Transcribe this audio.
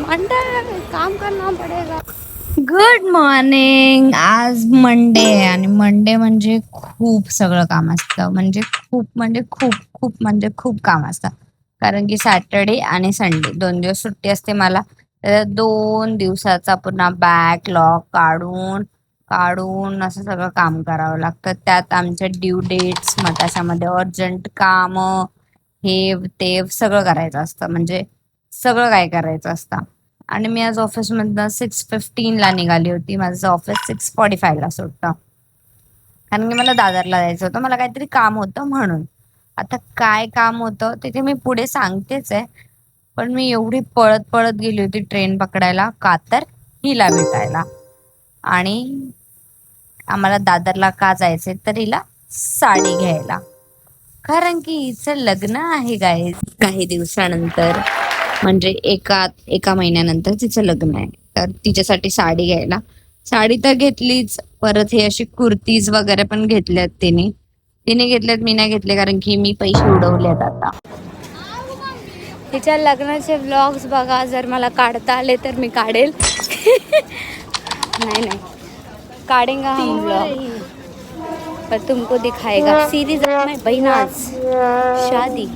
Monday काम करना पडेगा. Good morning. आज मंडे आहे आणि मंडे म्हणजे खूप सगळं काम असतं. म्हणजे खूप काम असतं. कारण की सॅटर्डे आणि संडे 2 दिवस सुट्टी असते मला. तर 2 दिवसाचा पुन्हा बॅकलॉग काढून काढून असं सगळं काम करावं लागतं. त्यात आमच्या ड्यू डेट्स, मग त्याच्यामध्ये अर्जंट काम, हे ते सगळं करायचं असतं. म्हणजे सगळं काय करायचं असतं. आणि मी आज ऑफिसमधनं 6:15ला निघाली होती. माझं ऑफिस 6:45ला सुटतं. कारण की मला दादरला जायचं होतं. मला काहीतरी काम होतं म्हणून. आता काय काम होतं ते मी पुढे सांगतेच आहे. पण मी एवढी पळत पळत गेली होती ट्रेन पकडायला का तर हिला भेटायला. आणि आम्हाला दादरला का जायचंय तर हिला साडी घ्यायला. कारण की हिचं लग्न आहे काही दिवसानंतर. म्हणजे एका महिन्यानंतर तिचं लग्न आहे. तर तिच्यासाठी साडी घ्यायला. साडी तर घेतलीच, परत हे अशी कुर्तीज वगैरे पण घेतल्यात तिने घेतल्यात, मी नाही घेतले कारण की मी पैसे उडवलेत आता. तिच्या लग्नाचे व्लॉग्स बघा, जर मला काढता आले तर मी काढेल. नहीं काटेंगा हम व्लॉग, पर तुमको दिखाएगा सीरीज में बहिनाज शादी.